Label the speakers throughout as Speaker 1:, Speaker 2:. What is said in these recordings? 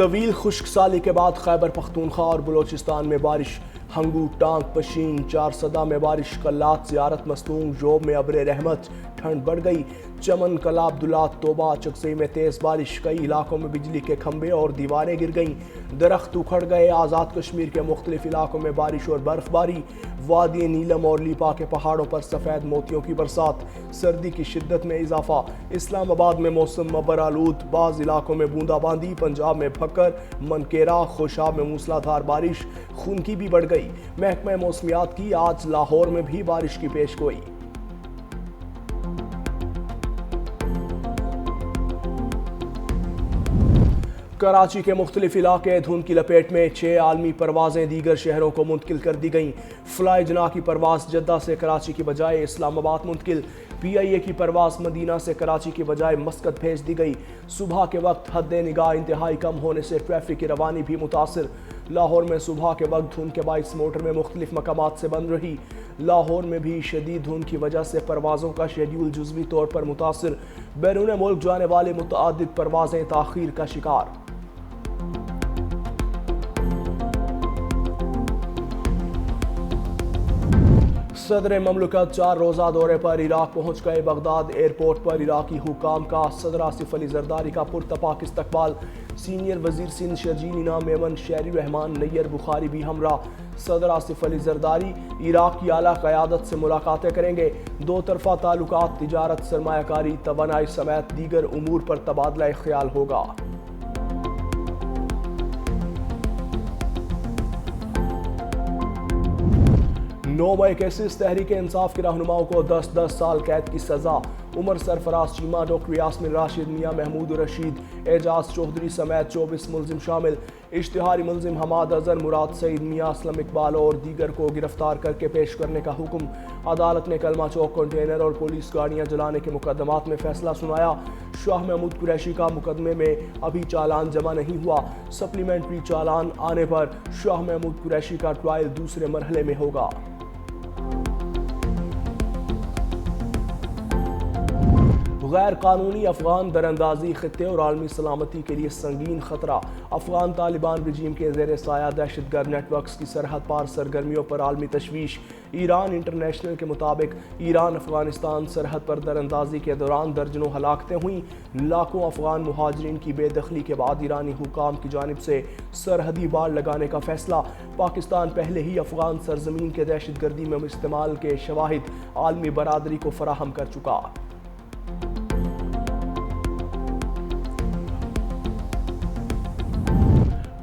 Speaker 1: طویل خشک سالی کے بعد خیبر پختونخوا اور بلوچستان میں بارش، ہنگو ٹانک پشین، چارسدہ میں بارش، کلات زیارت مستونگ، جوب میں ابر رحمت، ٹھنڈ بڑھ گئی، چمن کلا عبداللہ توبہ چکسئی میں تیز بارش، کئی علاقوں میں بجلی کے کھمبے اور دیواریں گر گئیں، درخت اکھڑ گئے، آزاد کشمیر کے مختلف علاقوں میں بارش اور برف باری، وادی نیلم اور لیپا کے پہاڑوں پر سفید موتیوں کی برسات، سردی کی شدت میں اضافہ، اسلام آباد میں موسم مبر آلود، بعض علاقوں میں بوندا باندی، پنجاب میں بھکر، منکیرا، خوشاب میں موسلا دھار بارش، خنکی بھی بڑھ گئی۔ محکمہ موسمیات کی آج لاہور میں بھی بارش کی پیش گوئی۔ کراچی کے مختلف علاقے دھند کی لپیٹ میں، 6 عالمی پروازیں دیگر شہروں کو منتقل کر دی گئیں۔ فلائی جناح کی پرواز جدہ سے کراچی کی بجائے اسلام آباد منتقل، پی آئی اے کی پرواز مدینہ سے کراچی کی بجائے مسقط بھیج دی گئی۔ صبح کے وقت حد نگاہ انتہائی کم ہونے سے ٹریفک کی روانی بھی متاثر۔ لاہور میں صبح کے وقت دھند کے باعث موٹر میں مختلف مقامات سے بند رہی۔ لاہور میں بھی شدید دھند کی وجہ سے پروازوں کا شیڈیول جزوی طور پر متاثر، بیرون ملک جانے والے متعدد پروازیں تاخیر کا شکار۔ صدر مملکت 4 روزہ دورے پر عراق پہنچ گئے۔ بغداد ایئرپورٹ پر عراقی حکام کا صدر آصف علی زرداری کا پرتپاک استقبال۔ سینئر وزیر سندھ شرجیل انعام میمن، شہری رحمان نیر بخاری بھی ہمراہ۔ صدر آصف علی زرداری عراق کی اعلیٰ قیادت سے ملاقاتیں کریں گے۔ دو طرفہ تعلقات، تجارت، سرمایہ کاری، توانائی سمیت دیگر امور پر تبادلہ خیال ہوگا۔ نو مئی کیسز تحریک انصاف کے رہنماؤں کو 10 سال قید کی سزا۔ عمر سرفراز چیمہ، ڈاکٹر یاسمین راشد، میاں محمود رشید، اعجاز چودھری سمیت 24 ملزم شامل۔ اشتہاری ملزم حماد اظہر، مراد سعید، میاں اسلم اقبال اور دیگر کو گرفتار کر کے پیش کرنے کا حکم۔ عدالت نے کلمہ چوک کنٹینر اور پولیس گاڑیاں جلانے کے مقدمات میں فیصلہ سنایا۔ شاہ محمود قریشی کا مقدمے میں ابھی چالان جمع نہیں ہوا۔ سپلیمنٹری چالان آنے پر شاہ محمود قریشی کا ٹرائل دوسرے مرحلے میں ہوگا۔ غیر قانونی افغان دراندازی خطے اور عالمی سلامتی کے لیے سنگین خطرہ۔ افغان طالبان رجیم کے زیر سایہ دہشت گرد نیٹ ورکس کی سرحد پار سرگرمیوں پر عالمی تشویش۔ ایران انٹرنیشنل کے مطابق ایران افغانستان سرحد پر دراندازی کے دوران درجنوں ہلاکتیں ہوئیں۔ لاکھوں افغان مہاجرین کی بے دخلی کے بعد ایرانی حکام کی جانب سے سرحدی باڑ لگانے کا فیصلہ۔ پاکستان پہلے ہی افغان سرزمین کے دہشت گردی میں استعمال کے شواہد عالمی برادری کو فراہم کر چکا۔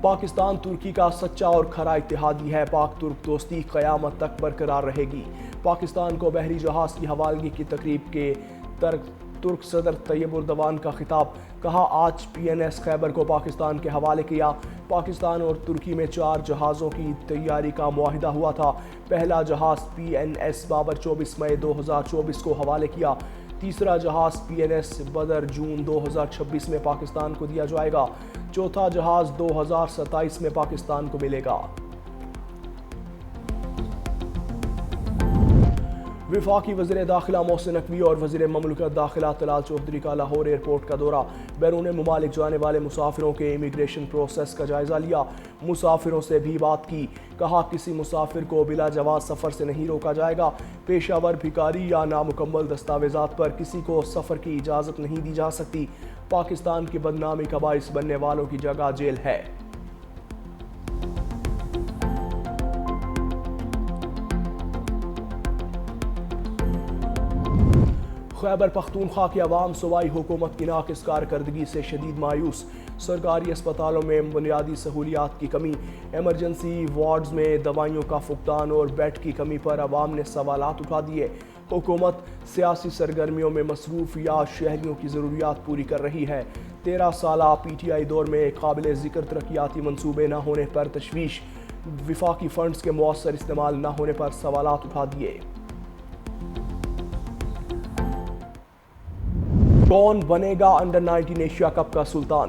Speaker 1: پاکستان ترکی کا سچا اور کھرا اتحادی ہے۔ پاک ترک دوستی قیامت تک برقرار رہے گی۔ پاکستان کو بحری جہاز کی حوالگی کی تقریب کے ترک صدر طیب اردوان کا خطاب۔ کہا، آج پی این ایس خیبر کو پاکستان کے حوالے کیا۔ پاکستان اور ترکی میں 4 جہازوں کی تیاری کا معاہدہ ہوا تھا۔ پہلا جہاز پی این ایس بابر 24 مئی 2024 کو حوالے کیا۔ تیسرا جہاز پی این ایس بدر جون 2026 میں پاکستان کو دیا جائے گا۔ چوتھا جہاز 2027 میں پاکستان کو ملے گا۔ وفاقی وزیر داخلہ محسن نقوی اور وزیر مملکت داخلہ طلال چودھری کا لاہور ایئرپورٹ کا دورہ۔ بیرون ممالک جانے والے مسافروں کے امیگریشن پروسیس کا جائزہ لیا۔ مسافروں سے بھی بات کی۔ کہا، کسی مسافر کو بلا جواز سفر سے نہیں روکا جائے گا۔ پیشہ ور بھکاری یا نامکمل دستاویزات پر کسی کو سفر کی اجازت نہیں دی جا سکتی۔ پاکستان کی بدنامی کا باعث بننے والوں کی جگہ جیل ہے۔ خیبر پختونخوا کی عوام صوبائی حکومت کی ناقص کارکردگی سے شدید مایوس۔ سرکاری اسپتالوں میں بنیادی سہولیات کی کمی، ایمرجنسی وارڈز میں دوائیوں کا فقدان اور بیڈ کی کمی پر عوام نے سوالات اٹھا دیے۔ حکومت سیاسی سرگرمیوں میں مصروف یا شہریوں کی ضروریات پوری کر رہی ہے۔ 13 سالہ پی ٹی آئی دور میں قابل ذکر ترقیاتی منصوبے نہ ہونے پر تشویش۔ وفاقی فنڈز کے مؤثر استعمال نہ ہونے پر سوالات اٹھا دیے۔ کون بنے گا انڈر 19 ایشیا کپ کا سلطان؟